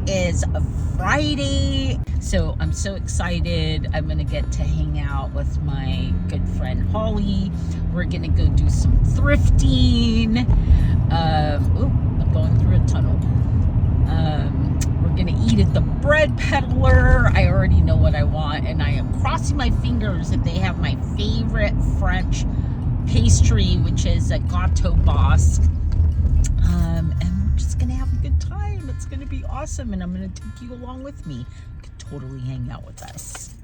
is Friday, so I'm so excited. I'm gonna get to hang out with my good friend Holly. We're gonna go do some thrifting. I'm going through a tunnel. We're gonna eat at the bread peddler. I already know what I want, and I am crossing my fingers that they have my favorite French pastry, which is a gâteau basque. And we're just gonna have a good time. It's gonna be awesome, and I'm gonna take you along with me. You could totally hang out with us.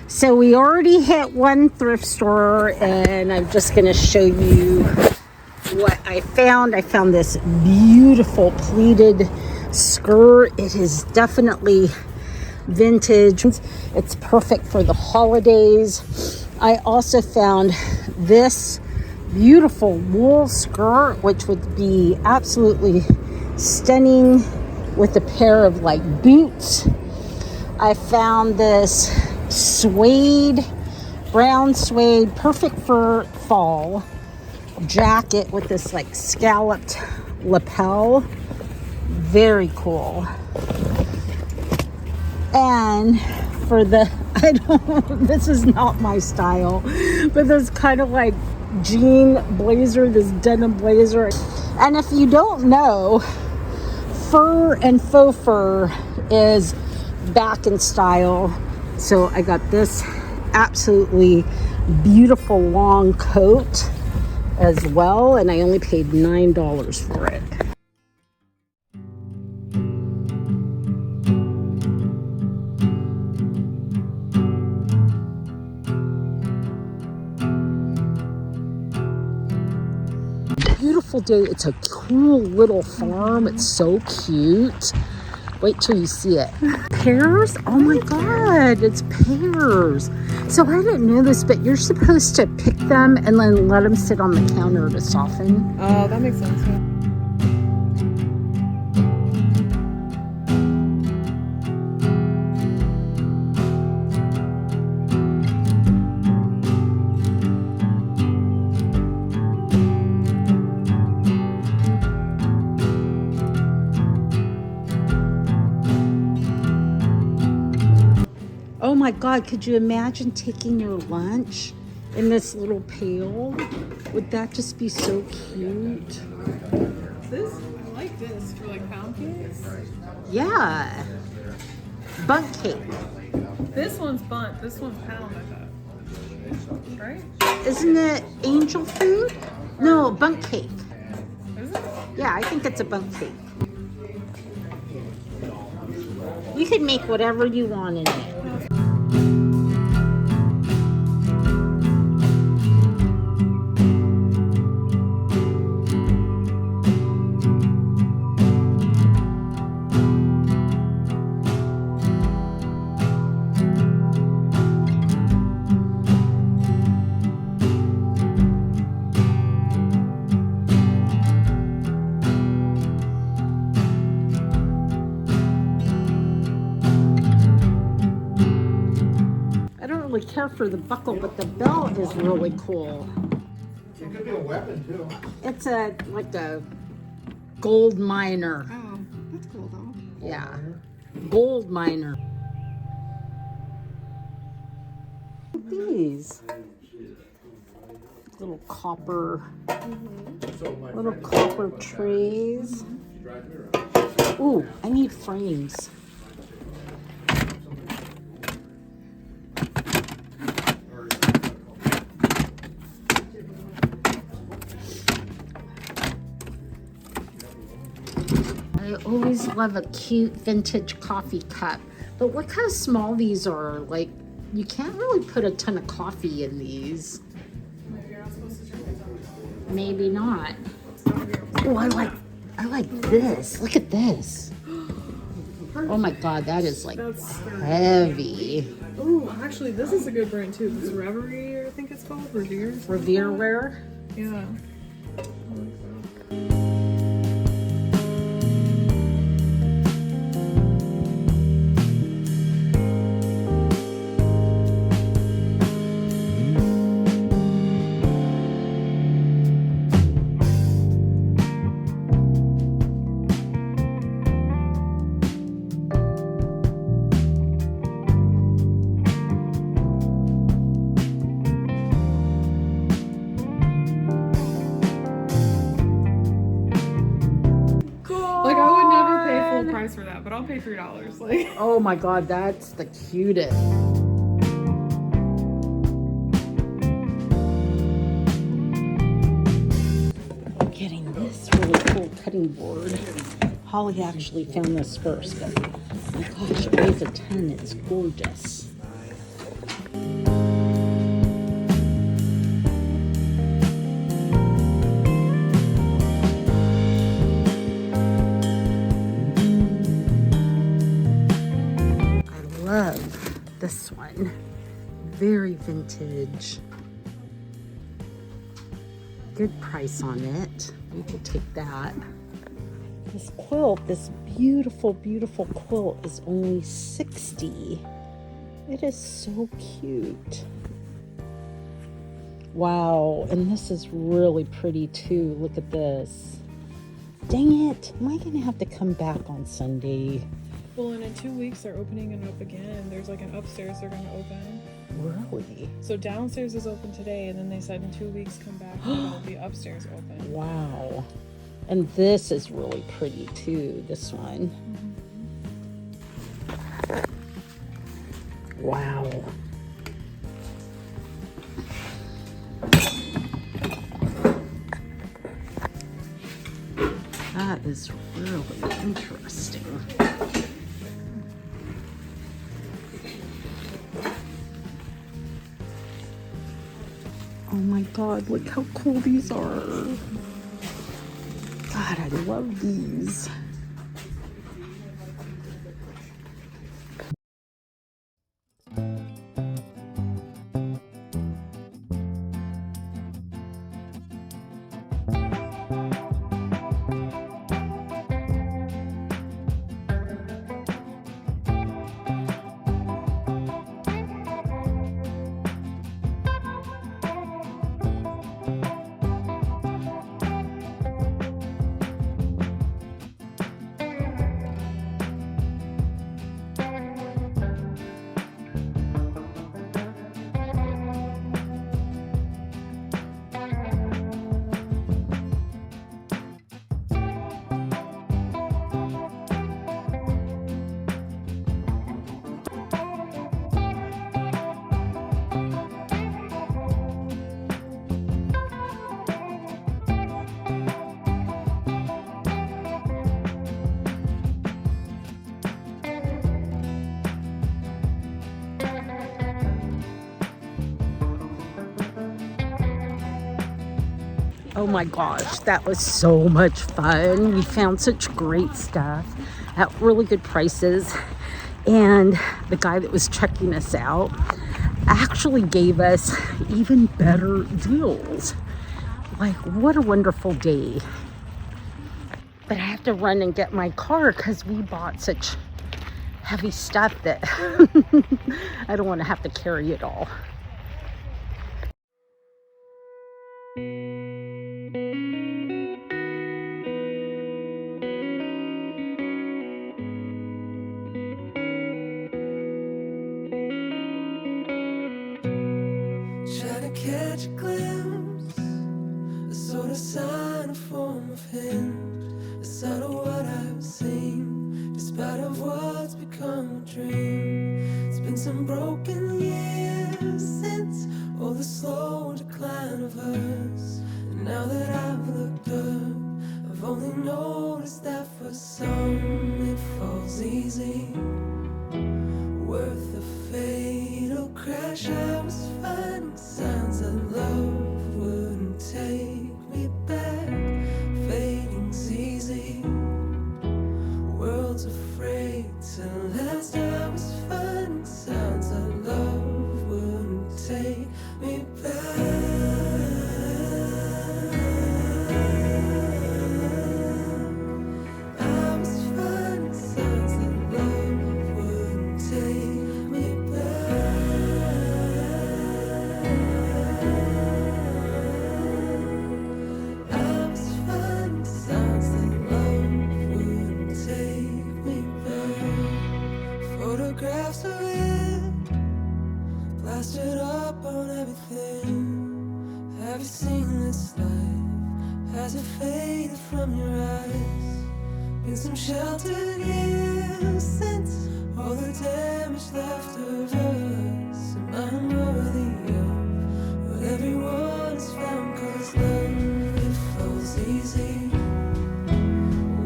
So we already hit one thrift store, and I'm just going to show you what I found. I found this beautiful pleated skirt. It is definitely vintage. It's perfect for the holidays. I also found this beautiful wool skirt, which would be absolutely stunning with a pair of like boots. I found this suede, brown suede, perfect for fall jacket with this like scalloped lapel. Very cool. And for the, this is not my style, but this kind of like jean blazer, this denim blazer. And if you don't know, fur and faux fur is back in style. So I got this absolutely beautiful long coat as well, and I only paid $9 for it. Beautiful day. It's a cool little farm. It's so cute. Wait till you see it. Pears? Oh my God, it's pears. So I didn't know this, but you're supposed to pick them and then let them sit on the counter to soften. Oh, that makes sense. Yeah. Oh my God, could you imagine taking your lunch in this little pail? Would that just be so cute? This, I like this for like pound cakes. Yeah. Bunk cake. This one's bunt, this one's pound, I thought. Right? Isn't it angel food? No, bunk cake. Is it? Yeah, I think it's a bunk cake. You can make whatever you want in it. Care for the buckle, but the belt is really cool. It could be a weapon too. It's like a gold miner. Oh, that's cool though. Yeah, gold miner. These little copper, little copper trays. Ooh, I need frames. I always love a cute vintage coffee cup. But look how small these are. Like, you can't really put a ton of coffee in these. Maybe you're not supposed to drink it. Maybe not. Oh, I like this. Look at this. Oh my God, that is like That's heavy. Oh, actually, this is a good brand too. This Reverie, I think it's called. Revere. Revere wear. Yeah. Like, I would never pay full price for that, but I'll pay $3. Like, Oh my God, that's the cutest. I'm getting this really cool cutting board. Holly actually found this first, but my gosh, it weighs a ton. It's gorgeous. Love this one. Very vintage. Good price on it. We will take that. This quilt, this beautiful, beautiful quilt is only $60. It is so cute. Wow, and this is really pretty too. Look at this. Dang it, am I gonna have to come back on Sunday? well, and in 2 weeks they're opening it up again. There's like an upstairs they're going to open. Really? So downstairs is open today, and then they said in 2 weeks come back and it'll be upstairs open. Wow. And this is really pretty too, this one. Wow. That is really interesting. Oh my God, look how cool these are. God, I love these. Oh my gosh, that was so much fun. We found such great stuff at really good prices. And the guy that was checking us out actually gave us even better deals. Like, what a wonderful day. But I have to run and get my car because we bought such heavy stuff that I don't want to have to carry it all. Catch a glimpse, a sort of sign, a form of hint, a side of what I've seen, despite of what's become a dream. It's been some broken years since all the slow decline of us, and now that I've looked up, I've I've only noticed that for some it falls easy. Worth the fatal crash, I was finding signs that love wouldn't take me back. Fading's easy, world's afraid to last. I was finding signs that love wouldn't take me back. Photographs of it plastered up on everything. Have you seen this life? Has it faded from your eyes? Been some sheltered years since all the damage left of us. Am I unworthy of what everyone has found? 'Cause love, it falls easy.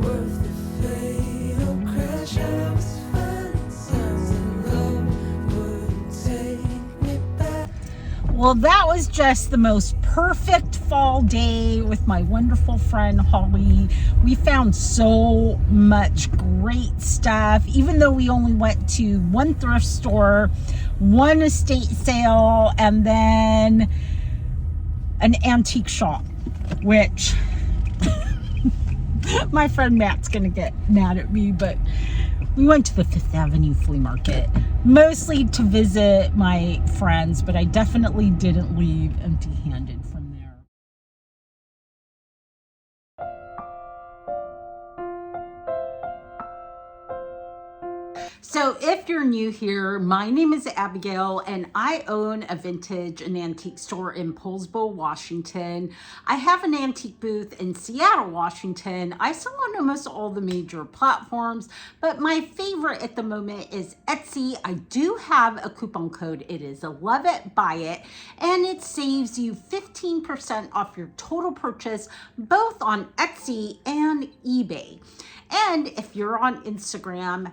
Worth the fatal crash. I was finding signs that love wouldn't take me back. Well, that was just the most perfect fall day with my wonderful friend Holly. We found so much great stuff, even though we only went to one thrift store, one estate sale, and then an antique shop, which my friend Matt's gonna get mad at me, but we went to the Fifth Avenue flea market, mostly to visit my friends, but I definitely didn't leave empty-handed from there. So if you're new here, my name is Abigail and I own a vintage and antique store in Poulsbo, Washington. I have an antique booth in Seattle, Washington. I sell on almost all the major platforms, but my favorite at the moment is Etsy. I do have a coupon code. It is LOVEITBUYIT, and it saves you 15% off your total purchase, both on Etsy and eBay. And if you're on Instagram,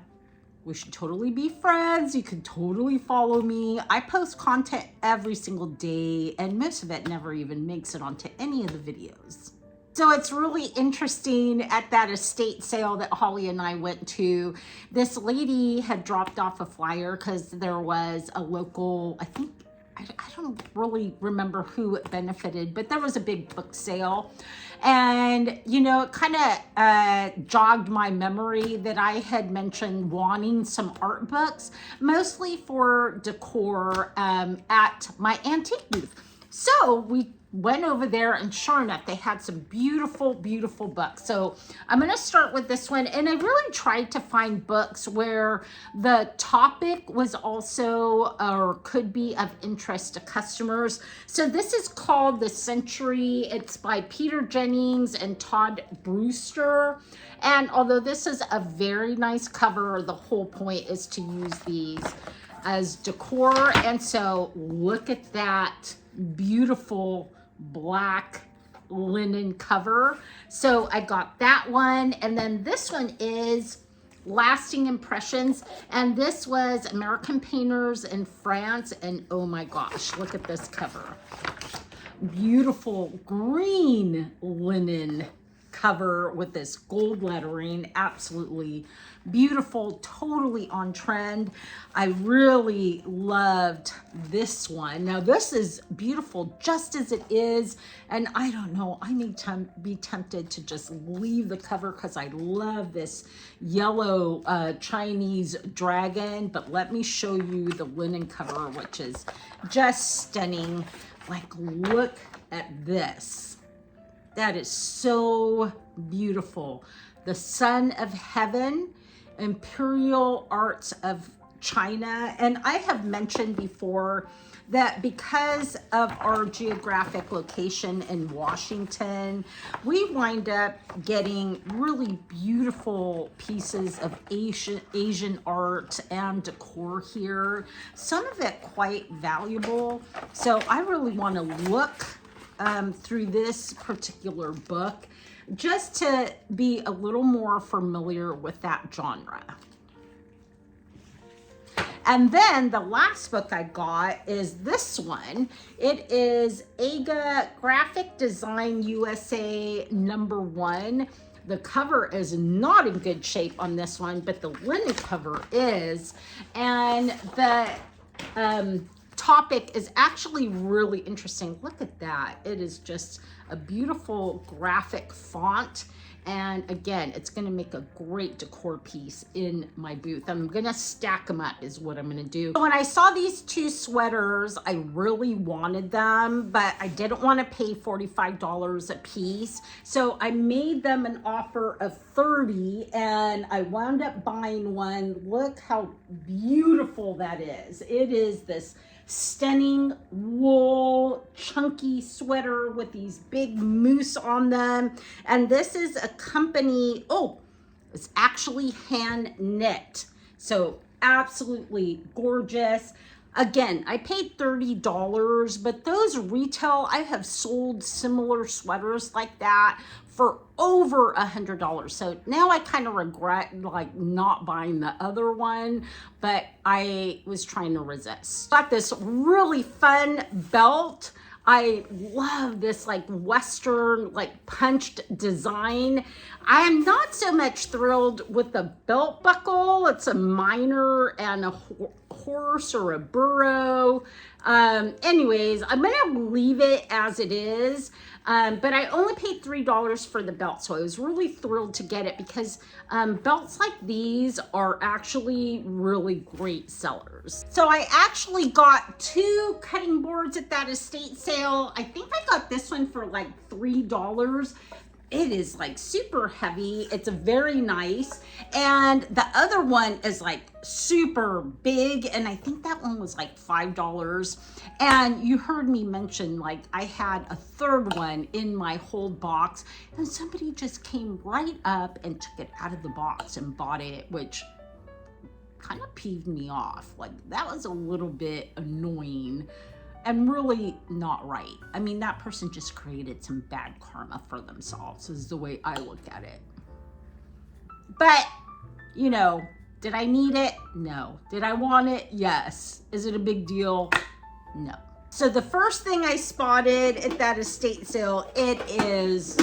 we should totally be friends. You can totally follow me. I post content every single day, and most of it never even makes it onto any of the videos. So it's really interesting at that estate sale that Holly and I went to. This lady had dropped off a flyer because there was a local, I don't really remember who it benefited, but there was a big book sale. And, you know, it kind of jogged my memory that I had mentioned wanting some art books, mostly for decor at my antique booth. So we went over there, and sure enough, they had some beautiful, beautiful books. So I'm going to start with this one. And I really tried to find books where the topic was also or could be of interest to customers. So this is called The Century. It's by Peter Jennings and Todd Brewster. And although this is a very nice cover, the whole point is to use these as decor. And so look at that beautiful black linen cover. So I got that one. And then this one is Lasting Impressions. And this was American painters in France. And oh my gosh, look at this cover. Beautiful green linen cover with this gold lettering. Absolutely beautiful, totally on trend. I really loved this one. Now this is beautiful just as it is, and I don't know, I may be tempted to just leave the cover because I love this yellow Chinese dragon. But let me show you the linen cover, which is just stunning. Like, look at this. That is so beautiful. The Son of Heaven, Imperial Arts of China. And I have mentioned before that because of our geographic location in Washington, we wind up getting really beautiful pieces of Asian art and decor here. Some of it quite valuable. So I really want to look through this particular book. just to be a little more familiar with that genre. And then the last book I got is this one. It is AGA Graphic Design USA #1. The cover is not in good shape on this one, but the linen cover is. And the topic is actually really interesting. Look at that. It is just a beautiful graphic font. And again, it's going to make a great decor piece in my booth. I'm going to stack them up is what I'm going to do. When I saw these two sweaters, I really wanted them, but I didn't want to pay $45 a piece. So I made them an offer of $30 and I wound up buying one. Look how beautiful that is. It is this stunning wool chunky sweater with these big moose on them, and this is a company, oh, it's actually hand knit, so absolutely gorgeous. Again, I paid $30, but those retail, I have sold similar sweaters like that for over $100. So now I kind of regret like not buying the other one, but I was trying to resist. Got this really fun belt. I love this like Western like punched design. I am not so much thrilled with the belt buckle. It's a miner and a horse or a burro. Anyways, I'm gonna leave it as it is. But I only paid $3 for the belt, so I was really thrilled to get it because belts like these are actually really great sellers. So I actually got 2 cutting boards at that estate sale. I think I got this one for like $3. It is like super heavy. It's very nice. And the other one is like super big. And I think that one was like $5. And you heard me mention like I had a third one in my hold box and somebody just came right up and took it out of the box and bought it, which kind of peeved me off. Like that was a little bit annoying. And really not right. I mean, that person just created some bad karma for themselves is the way I look at it. But, you know, did I need it? No. Did I want it? Yes. Is it a big deal? No. So the first thing I spotted at that estate sale, it is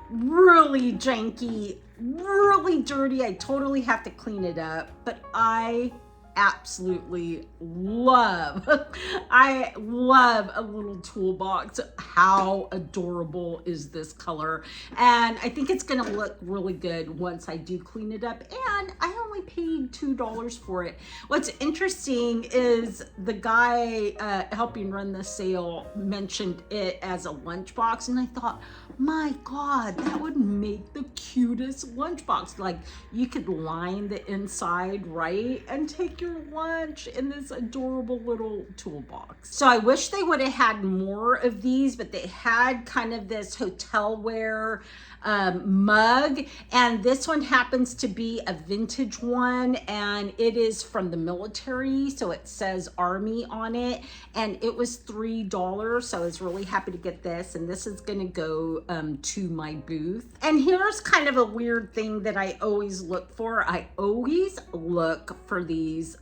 really janky, really dirty. I totally have to clean it up, but I absolutely love I love a little toolbox. How adorable is this color? And I think it's gonna look really good once I do clean it up, and I only paid $2 for it. What's interesting is the guy helping run the sale mentioned it as a lunchbox, and I thought, my God, that would make the cutest lunchbox. Like you could line the inside, right, and take your lunch in this adorable little toolbox. So I wish they would have had more of these, but they had kind of this hotel wear mug, and this one happens to be a vintage one, and it is from the military, so it says Army on it, and it was $3, so I was really happy to get this, and this is gonna go to my booth. And here's kind of a weird thing that I always look for. I always look for these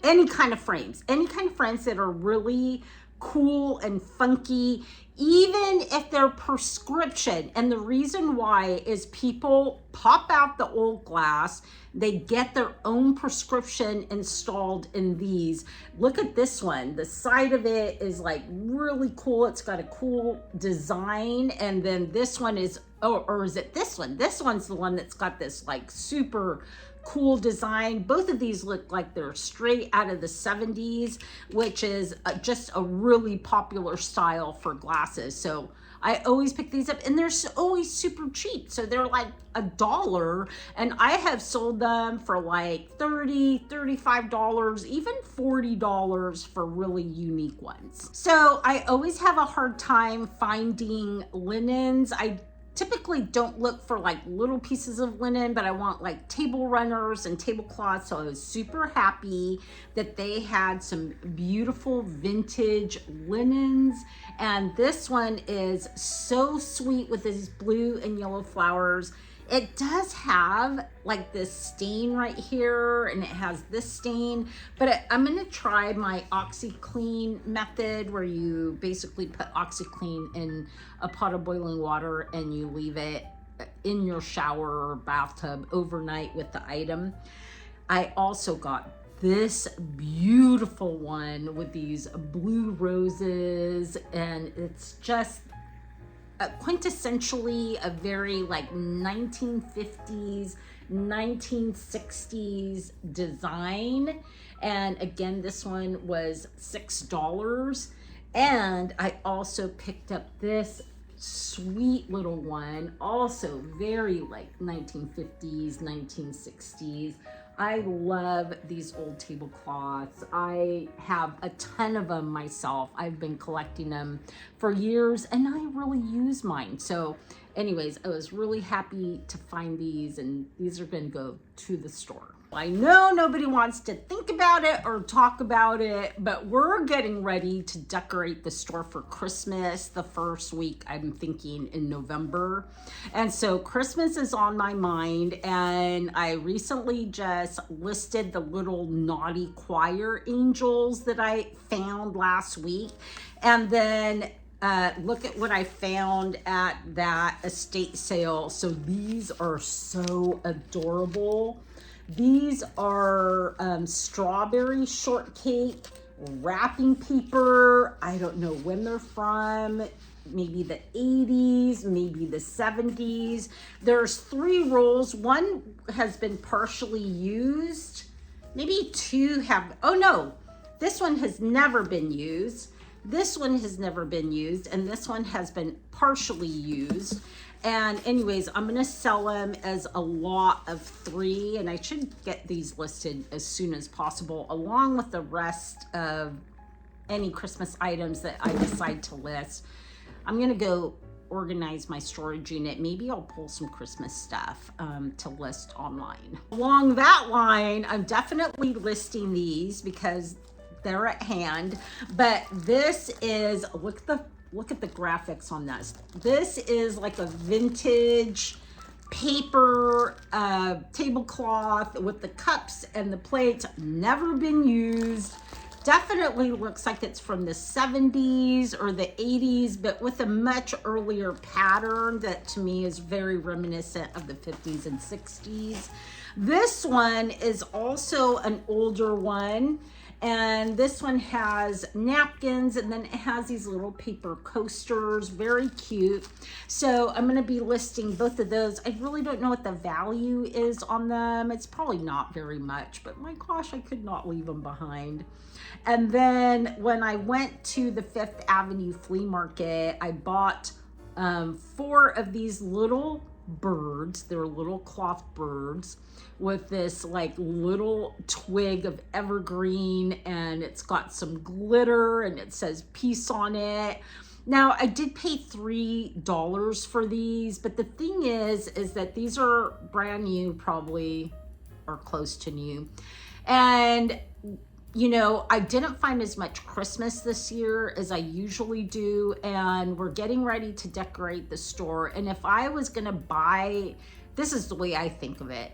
any kind of frames that are really cool and funky, even if they're prescription. And the reason why is people pop out the old glass, they get their own prescription installed in these. Look at this one. The side of it is like really cool. It's got a cool design. And then this one is, or is it this one? This one's the one that's got this like super cool design. Both of these look like they're straight out of the 70s, which is just a really popular style for glasses. So I always pick these up, and they're always super cheap. So they're like $1, and I have sold them for like $30, $35, even $40 for really unique ones. So I always have a hard time finding linens. I typically don't look for like little pieces of linen, but I want like table runners and tablecloths. So I was super happy that they had some beautiful vintage linens. And this one is so sweet with these blue and yellow flowers. It does have like this stain right here, and it has this stain, but I'm gonna try my OxyClean method, where you basically put OxyClean in a pot of boiling water and you leave it in your shower or bathtub overnight with the item. I also got this beautiful one with these blue roses, and it's just quintessentially a very like 1950s 1960s design. And again, this one was $6. And I also picked up this sweet little one, also very like 1950s 1960s. I love these old tablecloths. I have a ton of them myself. I've been collecting them for years, and I really use mine. So anyways, I was really happy to find these, and these are going to go to the store. I know nobody wants to think about it or talk about it, but we're getting ready to decorate the store for Christmas the first week, I'm thinking, in November. And so Christmas is on my mind, and I recently just listed the little naughty choir angels that I found last week. And then look at what I found at that estate sale. So these are so adorable. These are strawberry shortcake wrapping paper. I don't know when they're from, maybe the 80s, maybe the 70s. There's 3 rolls. One has been partially used. Maybe 2 have, oh no, this one has never been used. This one has never been used, and this one has been partially used. And anyways, I'm gonna sell them as a lot of 3, and I should get these listed as soon as possible, along with the rest of any Christmas items that I decide to list. I'm gonna go organize my storage unit. Maybe I'll pull some Christmas stuff to list online. Along that line, I'm definitely listing these because they're at hand. But this is, look at the graphics on this. This is like a vintage paper tablecloth with the cups and the plates. Never been used. Definitely looks like it's from the 70s or the 80s, but with a much earlier pattern that to me is very reminiscent of the 50s and 60s. This one is also an older one. And this one has napkins, and then it has these little paper coasters, very cute. So I'm gonna be listing both of those. I really don't know what the value is on them. It's probably not very much, but my gosh, I could not leave them behind. And then when I went to the 5th Avenue flea market, I bought 4 of these little birds. They're little cloth birds with this like little twig of evergreen, and it's got some glitter, and it says peace on it. Now I did pay $3 for these, but the thing is that these are brand new, probably, or close to new. And you know, I didn't find as much Christmas this year as I usually do, and we're getting ready to decorate the store. And if I was gonna buy, this is the way I think of it,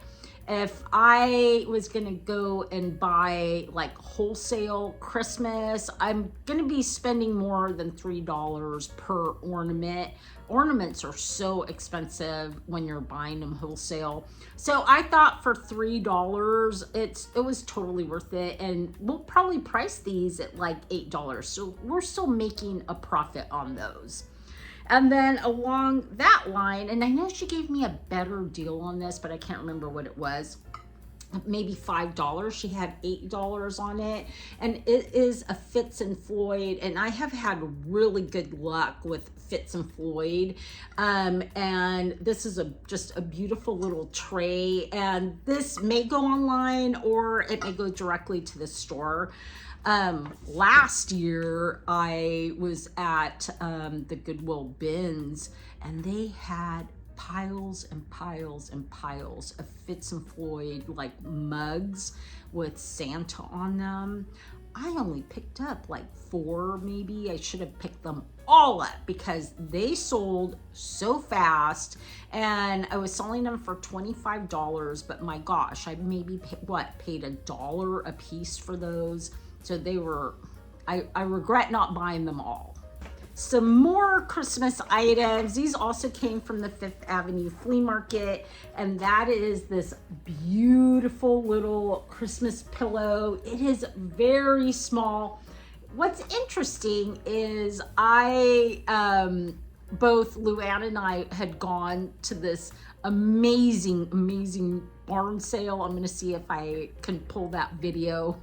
if I was gonna go and buy like wholesale Christmas, I'm gonna be spending more than $3 per ornament. Ornaments are so expensive when you're buying them wholesale. So I thought for $3, it was totally worth it. And we'll probably price these at like $8. So we're still making a profit on those. And then along that line, and I know she gave me a better deal on this, but I can't remember what it was. Maybe $5. She had $8 on it, and it is a Fitz and Floyd, and I have had really good luck with Fitz and Floyd. And this is just a beautiful little tray, and this may go online or it may go directly to the store. Last year I was at the Goodwill bins, and they had piles and piles and piles of Fitz and Floyd like mugs with Santa on them. I only picked up like 4 maybe. I should have picked them all up because they sold so fast, and I was selling them for $25, but my gosh, I maybe paid $1 a piece for those. So they were, I regret not buying them all. Some more Christmas items. These also came from the 5th Avenue Flea Market, and that is this beautiful little Christmas pillow. It is very small. What's interesting is both Luann and I had gone to this amazing barn sale. I'm gonna see if I can pull that video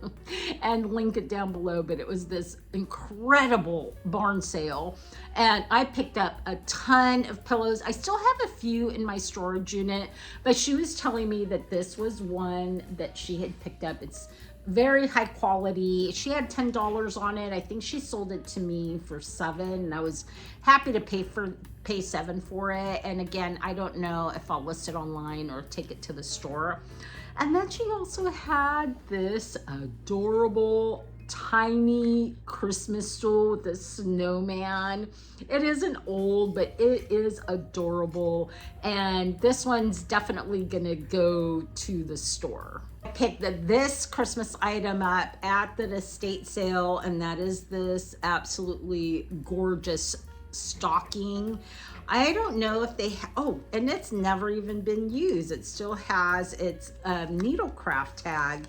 and link it down below, but it was this incredible barn sale, and I picked up a ton of pillows. I still have a few in my storage unit, but she was telling me that this was one that she had picked up. It's very high quality. She had $10 on it. I think she sold it to me for $7, and I was happy to pay $7 for it. And again, I don't know if I'll list it online or take it to the store. And then she also had this adorable tiny Christmas stool with a snowman. It isn't old, but it is adorable, and this one's definitely gonna go to the store. I picked this Christmas item up at the estate sale, and that is this absolutely gorgeous stocking. I don't know if they and it's never even been used. It still has its needlecraft tag.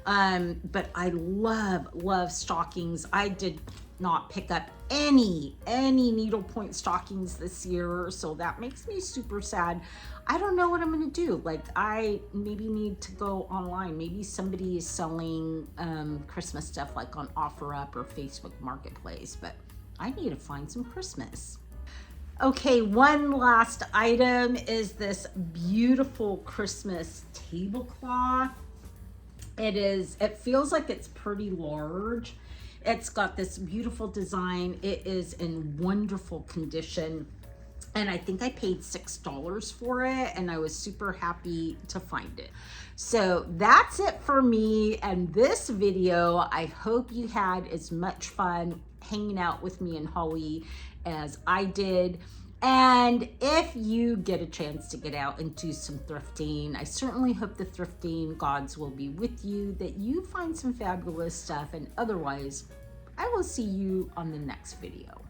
But I love stockings. I did not pick up any needlepoint stockings this year, so that makes me super sad. I don't know what I'm gonna do. Like, I maybe need to go online. Maybe somebody is selling Christmas stuff like on OfferUp or Facebook Marketplace, but I need to find some Christmas. Okay, one last item is this beautiful Christmas tablecloth. It feels like it's pretty large. It's got this beautiful design. It is in wonderful condition, and I think I paid $6 for it, and I was super happy to find it. So that's it for me and this video. I hope you had as much fun hanging out with me and Holly as I did. And if you get a chance to get out and do some thrifting, I certainly hope the thrifting gods will be with you, that you find some fabulous stuff, and otherwise, I will see you on the next video.